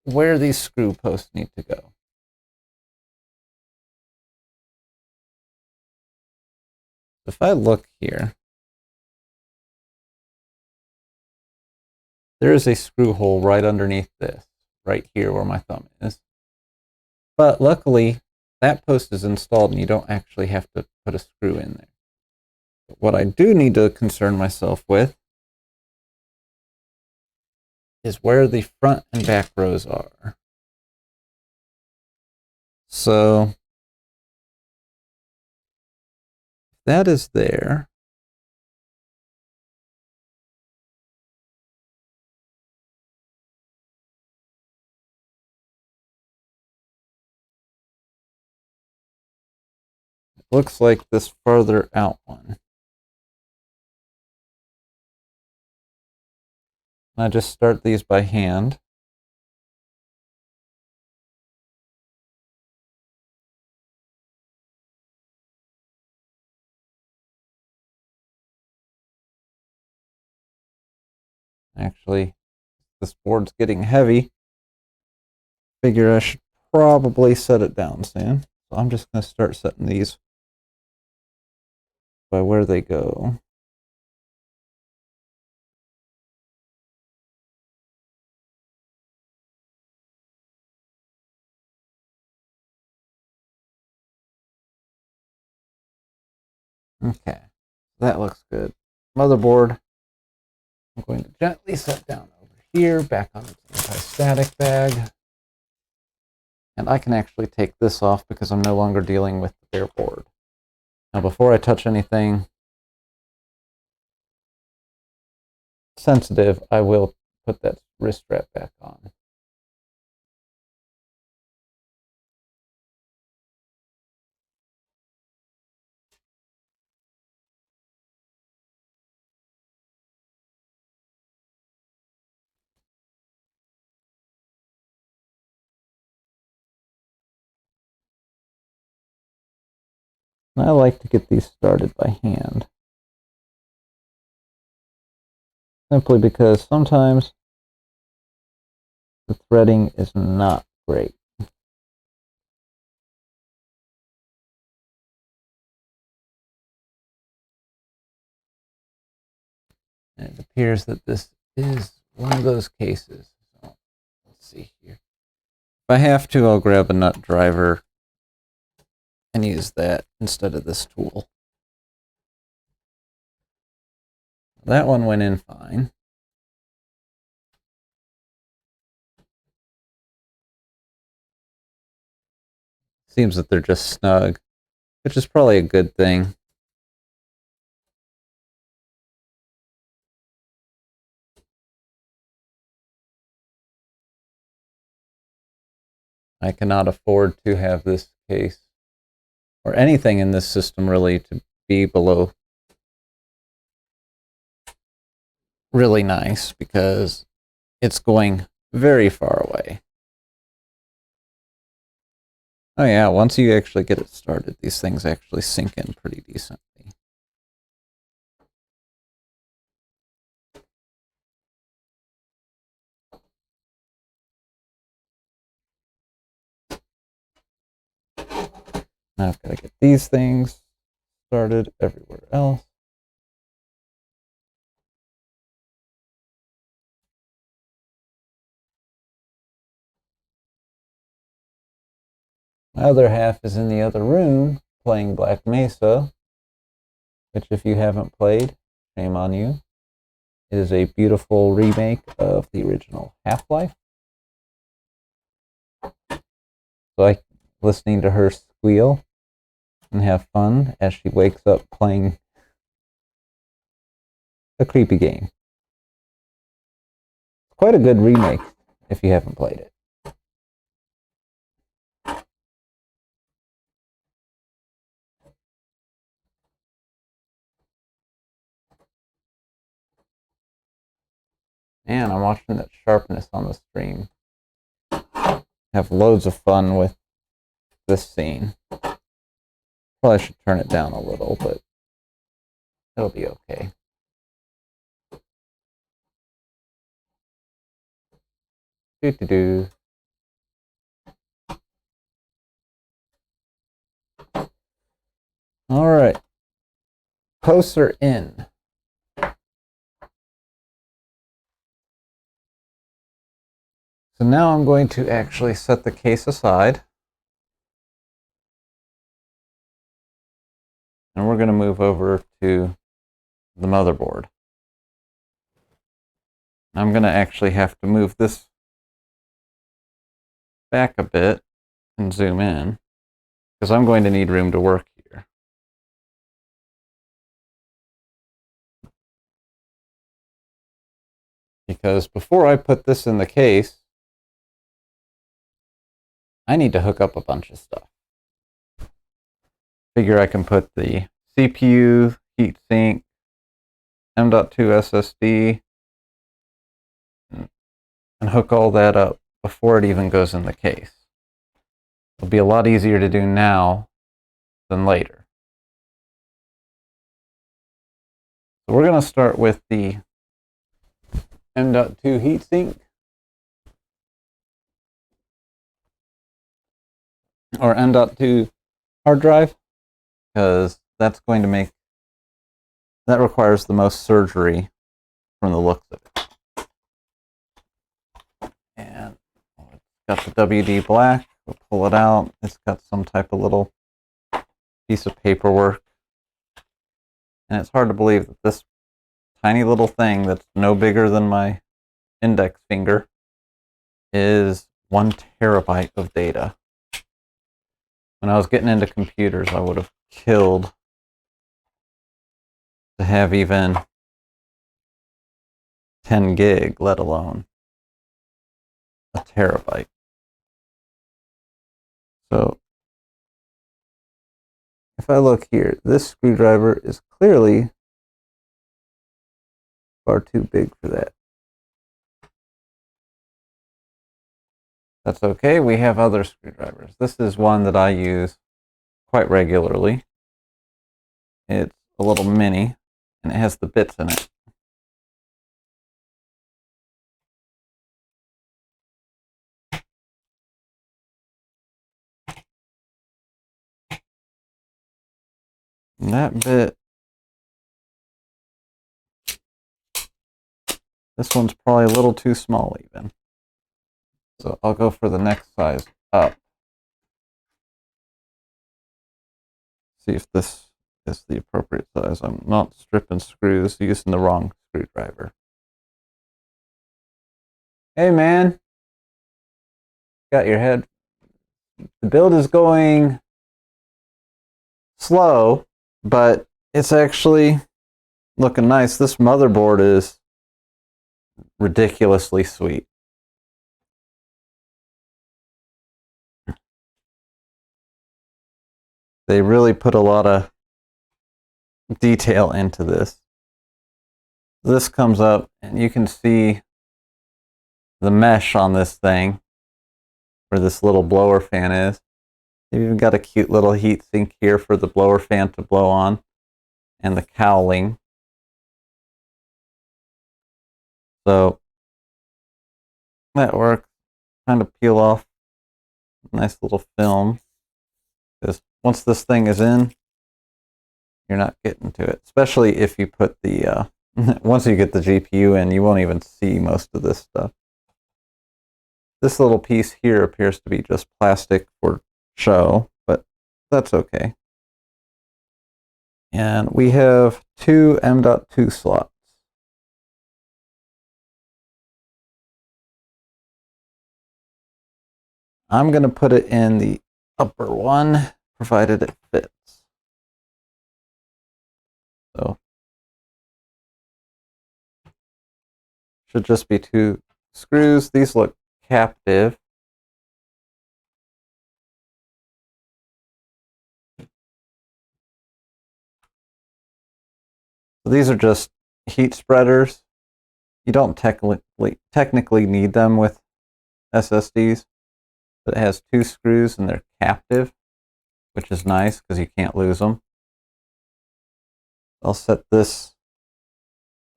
where these screw posts need to go. If I look here, there is a screw hole right underneath this, right here where my thumb is. But luckily, that post is installed and you don't actually have to put a screw in there. But what I do need to concern myself with is where the front and back rows are. So that is there. It looks like this farther out one. I just start these by hand. Actually, this board's getting heavy. Figure I should probably set it down soon. So I'm just going to start setting these by where they go. Okay, that looks good. Motherboard, I'm going to gently set down over here, back on its anti-static bag. And I can actually take this off because I'm no longer dealing with the bare board. Now before I touch anything sensitive, I will put that wrist strap back on. I like to get these started by hand. Simply because sometimes the threading is not great. And it appears that this is one of those cases. So let's see here. If I have to, I'll grab a nut driver and use that instead of this tool. That one went in fine. Seems that they're just snug, which is probably a good thing. I cannot afford to have this case or anything in this system really to be below really nice because it's going very far away. Oh yeah, once you actually get it started, these things actually sink in pretty decently. Now I've got to get these things started everywhere else. My other half is in the other room playing Black Mesa, which if you haven't played, shame on you. It is a beautiful remake of the original Half-Life. So I listening to her squeal and have fun as she wakes up playing a creepy game. It's quite a good remake if you haven't played it. Man, I'm watching that sharpness on the stream. Have loads of fun with this scene. Probably should turn it down a little, but it'll be okay. Do-do-do. All right. Posts are in. So now I'm going to actually set the case aside. And we're going to move over to the motherboard. I'm going to actually have to move this back a bit and zoom in, because I'm going to need room to work here. Because before I put this in the case, I need to hook up a bunch of stuff. Figure I can put the CPU, heatsink, M.2 SSD, and hook all that up before it even goes in the case. It'll be a lot easier to do now than later. So we're going to start with the M.2 heatsink, or M.2 hard drive, because that's going to make, that requires the most surgery from the looks of it. And it's got the WD black. We'll pull it out. It's got some type of little piece of paperwork. And it's hard to believe that this tiny little thing that's no bigger than my index finger is 1 terabyte of data. When I was getting into computers, I would have killed to have even 10 gig, let alone a terabyte. So if I look here, this screwdriver is clearly far too big for that. That's okay, we have other screwdrivers. This is one that I use quite regularly. It's a little mini, and it has the bits in it. And that bit, this one's probably a little too small even. So I'll go for the next size up. See if this is the appropriate size. I'm not stripping screws using the wrong screwdriver. Hey man, got your head. The build is going slow, but it's actually looking nice. This motherboard is ridiculously sweet. They really put a lot of detail into this. This comes up and you can see the mesh on this thing where this little blower fan is. They've even got a cute little heat sink here for the blower fan to blow on, and the cowling. So that works. Kind of peel off a nice little film, because once this thing is in, you're not getting to it. Especially if you put the once you get the GPU in, you won't even see most of this stuff. This little piece here appears to be just plastic for show, but that's okay. And we have 2 M.2 slots. I'm going to put it in the upper one, provided it fits. So should just be 2 screws. These look captive. So these are just heat spreaders. You don't technically need them with SSDs, but it has 2 screws and they're captive, which is nice because you can't lose them. I'll set this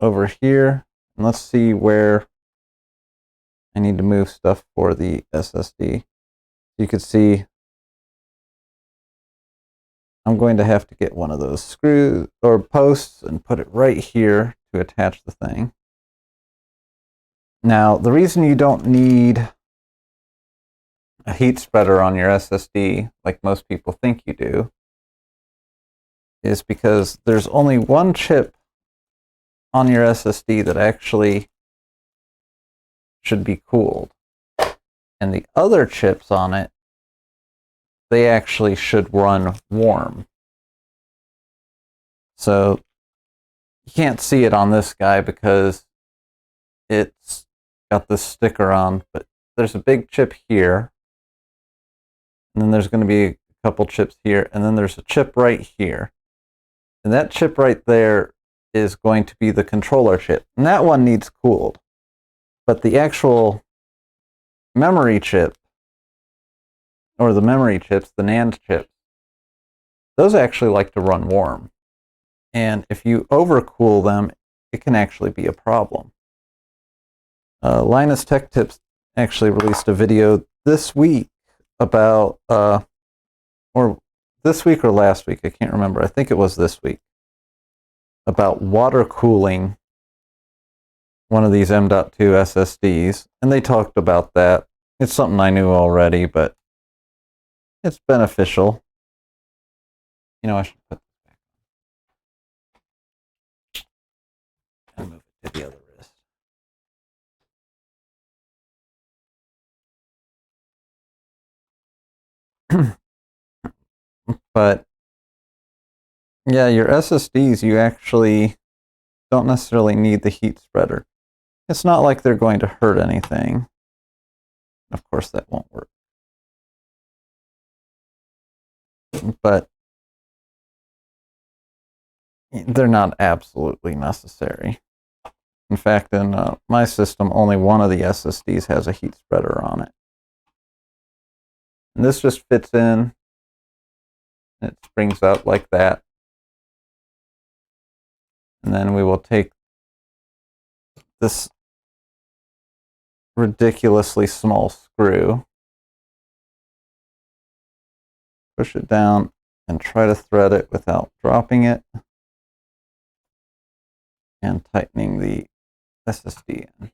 over here, and let's see where I need to move stuff for the SSD. You can see I'm going to have to get one of those screws or posts and put it right here to attach the thing. Now, the reason you don't need a heat spreader on your SSD, like most people think you do, is because there's only one chip on your SSD that actually should be cooled. And the other chips on it, they actually should run warm. So you can't see it on this guy because it's got this sticker on, but there's a big chip here, and then there's going to be a couple chips here, and then there's a chip right here. And that chip right there is going to be the controller chip. And that one needs cooled. But the actual memory chip, or the memory chips, the NAND chips, those actually like to run warm. And if you overcool them, it can actually be a problem. Linus Tech Tips actually released a video this week about, or this week or last week, I can't remember. I think it was this week, about water cooling one of these M.2 SSDs. And they talked about that. It's something I knew already, but it's beneficial. You know, I should put this back on and move it to the other wrist. But yeah, your SSDs, you actually don't necessarily need the heat spreader. It's not like they're going to hurt anything. Of course, that won't work. But they're not absolutely necessary. In fact, in my system, only one of the SSDs has a heat spreader on it. And this just fits in. It springs out like that. And then we will take this ridiculously small screw, push it down, and try to thread it without dropping it, and tightening the SSD in.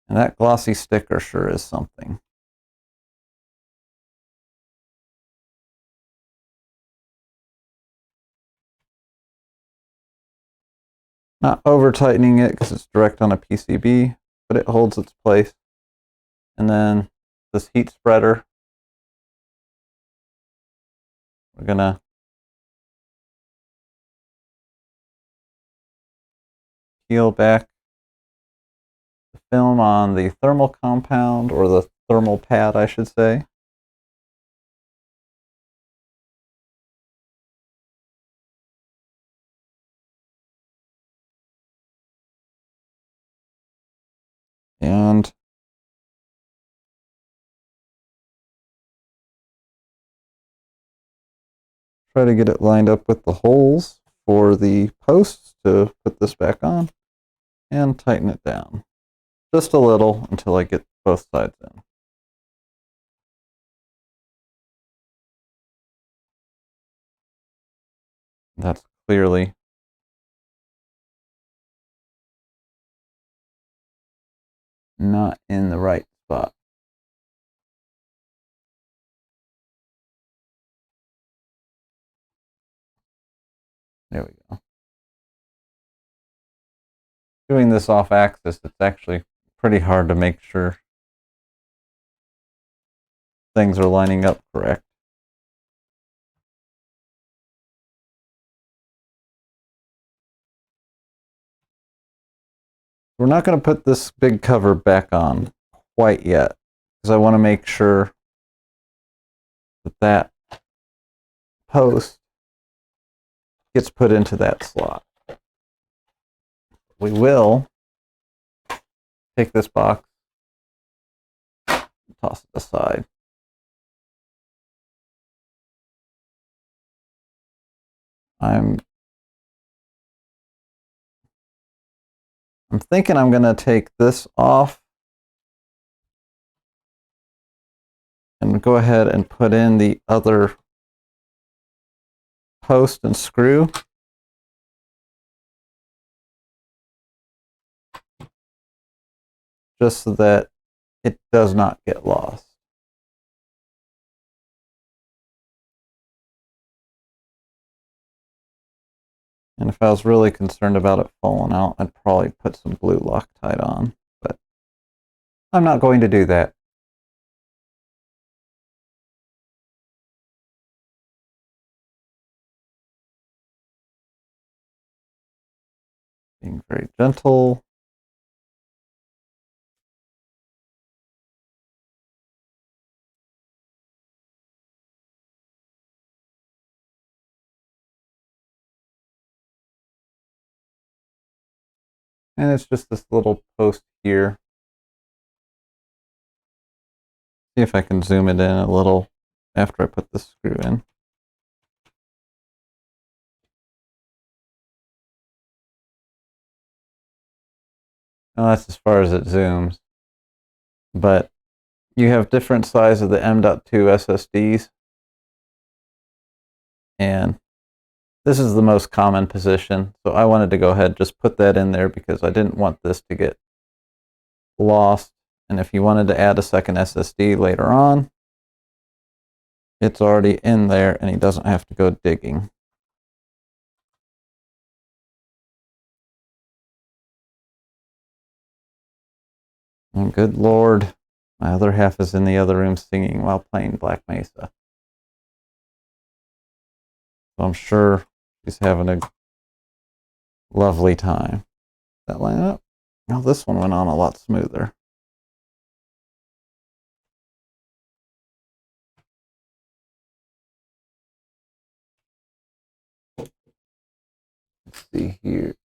And that glossy sticker sure is something. Not over tightening it because it's direct on a PCB, but it holds its place. And then this heat spreader, we're gonna peel back the film on the thermal compound, or the thermal pad, I should say. And try to get it lined up with the holes for the posts to put this back on, and tighten it down just a little until I get both sides in. That's clearly not in the right spot. There we go. Doing this off axis, it's actually pretty hard to make sure things are lining up correct. We're not going to put this big cover back on quite yet, because I want to make sure that that post gets put into that slot. We will take this box and toss it aside. I'm thinking I'm going to take this off and go ahead and put in the other post and screw. Just so that it does not get lost. And if I was really concerned about it falling out, I'd probably put some blue Loctite on, but I'm not going to do that. Being very gentle. And it's just this little post here. See if I can zoom it in a little after I put the screw in. Now that's as far as it zooms. But you have different size of the M.2 SSDs. And this is the most common position. So I wanted to go ahead and just put that in there because I didn't want this to get lost. And if you wanted to add a second SSD later on, it's already in there and he doesn't have to go digging. And good Lord, my other half is in the other room singing while playing Black Mesa. So I'm sure she's having a lovely time. That line up? Now this one went on a lot smoother. Let's see here.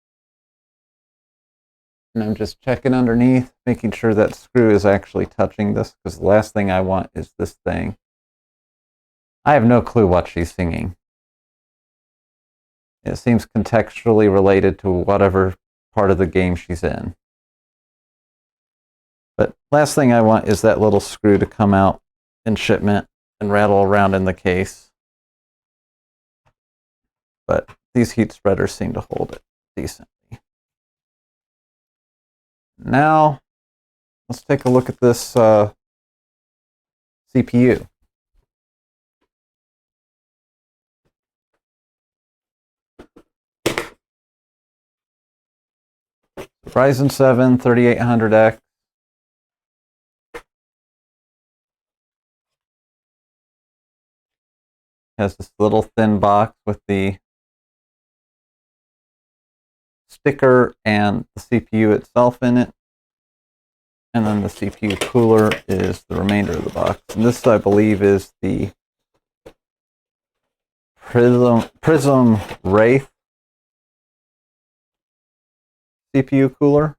And I'm just checking underneath, making sure that screw is actually touching this, because the last thing I want is this thing. I have no clue what she's singing. It seems contextually related to whatever part of the game she's in. But last thing I want is that little screw to come out in shipment and rattle around in the case. But these heat spreaders seem to hold it decently. Now, let's take a look at this CPU. Ryzen 7 3800X. Has this little thin box with the sticker and the CPU itself in it. And then the CPU cooler is the remainder of the box. And this, I believe, is the Prism Wraith CPU cooler.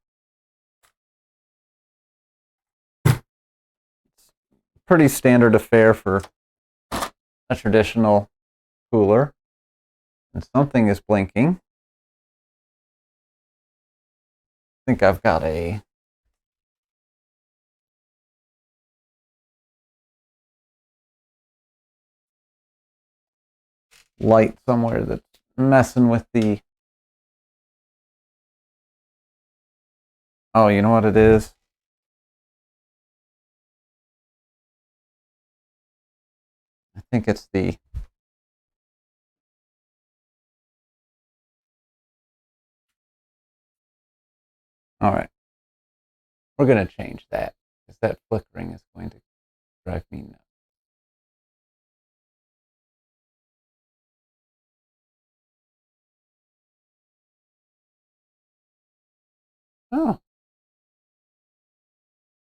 It's pretty standard affair for a traditional cooler. And something is blinking. I think I've got a light somewhere that's messing with the... Oh, you know what it is? I think it's the... All right. We're going to change that because that flickering is going to drive me nuts. Oh.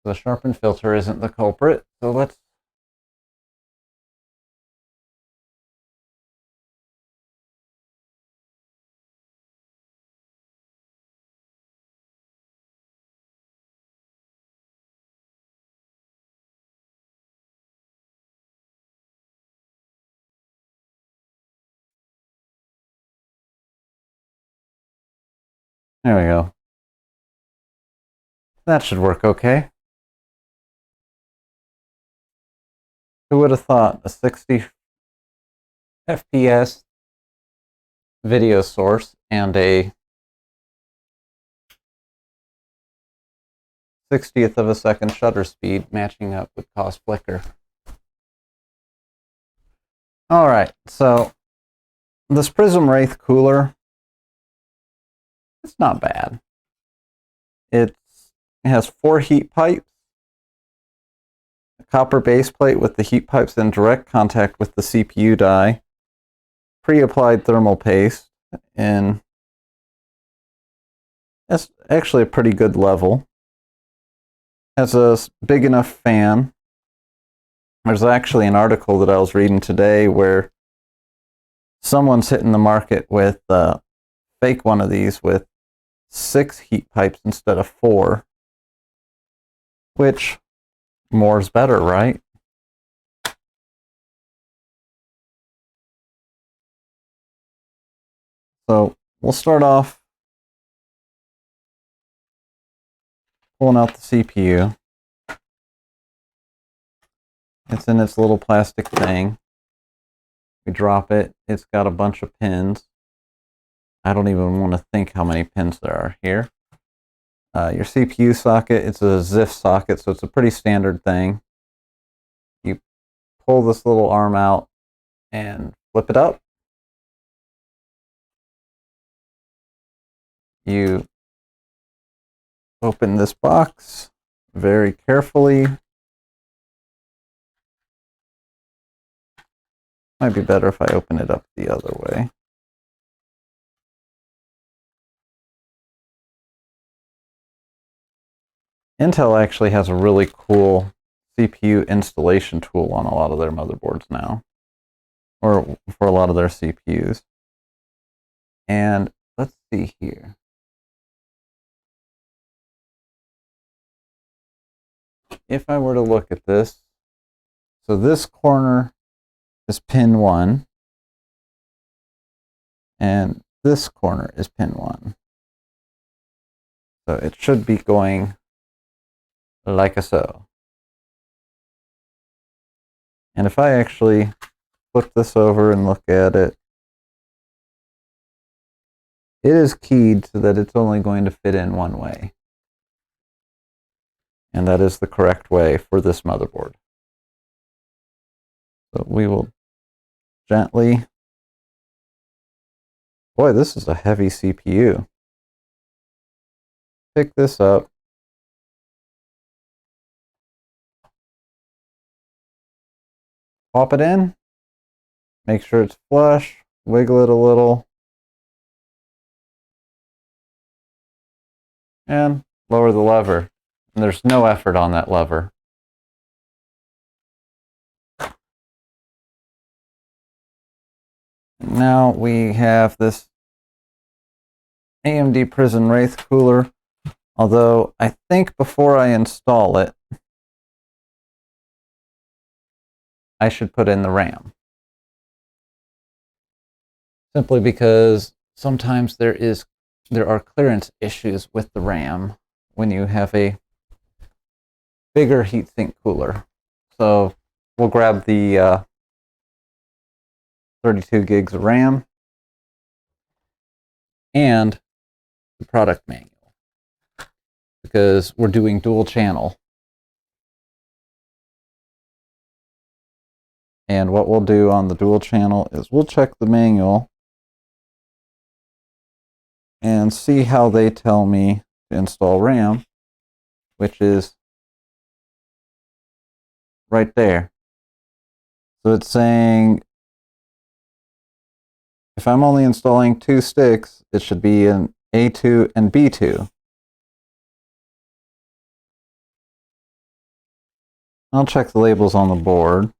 The sharpen filter isn't the culprit, so let's... There we go. That should work okay. Who would have thought a 60 FPS video source and a 60th of a second shutter speed matching up with cost flicker. Alright, so this Prism Wraith cooler, it's not bad. It has 4 heat pipes, a copper base plate with the heat pipes in direct contact with the CPU die, pre-applied thermal paste, and that's actually a pretty good level. Has a big enough fan. There's actually an article that I was reading today where someone's hitting the market with a fake one of these with 6 heat pipes instead of 4, which more's better, right? So we'll start off pulling out the CPU. It's in its little plastic thing. We drop it. It's got a bunch of pins. I don't even want to think how many pins there are here. Your CPU socket, it's a ZIF socket, so it's a pretty standard thing. You pull this little arm out and flip it up. You open this box very carefully. Might be better if I open it up the other way. Intel actually has a really cool CPU installation tool on a lot of their motherboards now, or for a lot of their CPUs. And let's see here. If I were to look at this, so this corner is pin 1, and this corner is pin 1. So it should be going like so. And if I actually flip this over and look at it, it is keyed so that it's only going to fit in one way. And that is the correct way for this motherboard. So we will gently... Boy, this is a heavy CPU. Pick this up. Pop it in. Make sure it's flush. Wiggle it a little. And lower the lever. And there's no effort on that lever. Now we have this AMD Prism Wraith cooler, although I think before I install it, I should put in the RAM. Simply because sometimes there are clearance issues with the RAM when you have a bigger heatsink cooler. So we'll grab the 32 gigs of RAM and the product manual, because we're doing dual channel. And what we'll do on the dual channel is we'll check the manual and see how they tell me to install RAM, which is right there. So it's saying if I'm only installing 2 sticks, it should be in A2 and B2. I'll check the labels on the board.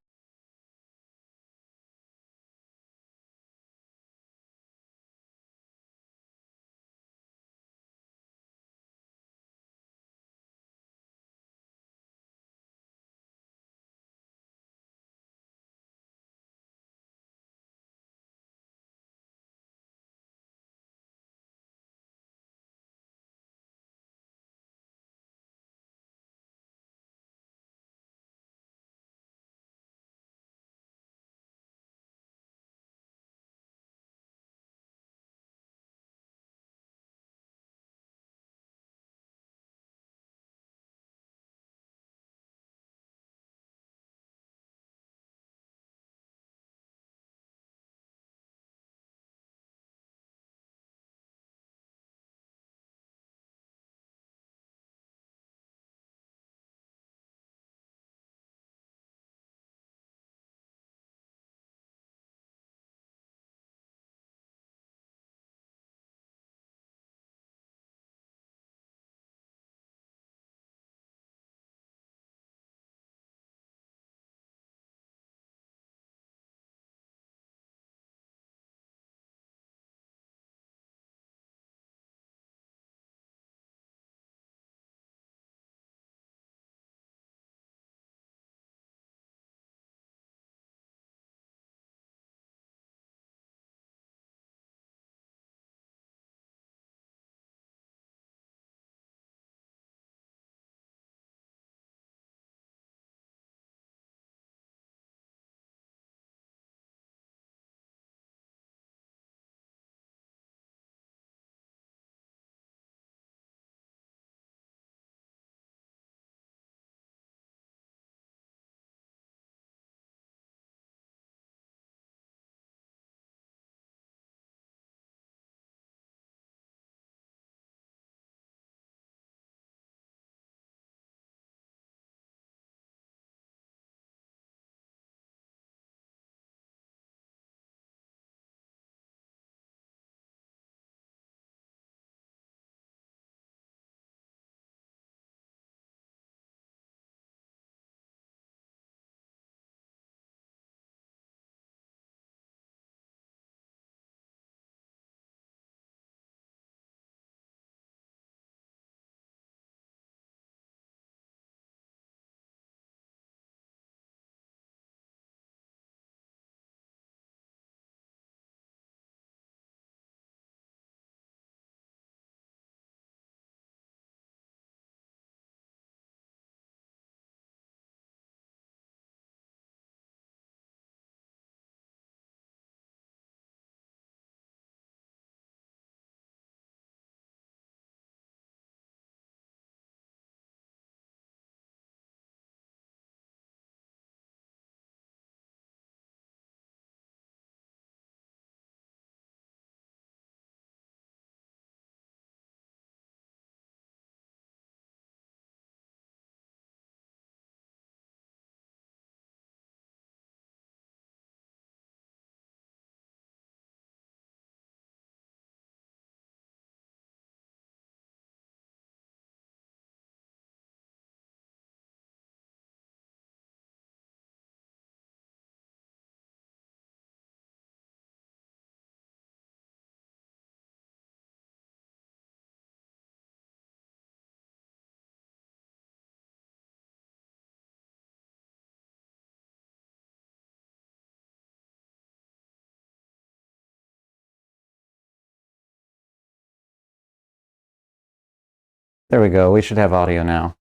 There we go. We should have audio now.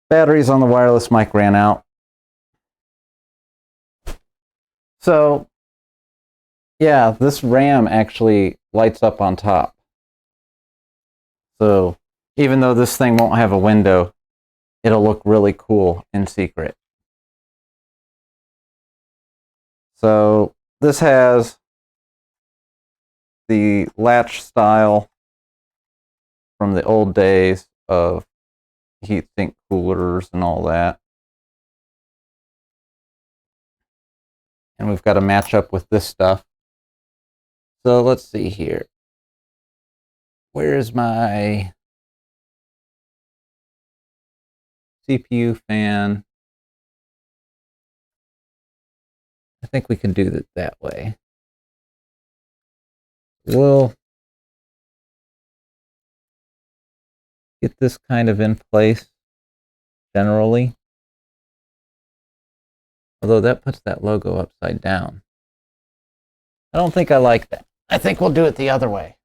Batteries on the wireless mic ran out. So, yeah, this RAM actually lights up on top. So, even though this thing won't have a window, it'll look really cool in secret. So, this has the latch style from the old days of heatsink coolers and all that. And we've got to match up with this stuff. So let's see here. Where's my CPU fan? I think we can do it that way. We'll get this kind of in place generally. Although that puts that logo upside down. I don't think I like that. I think we'll do it the other way.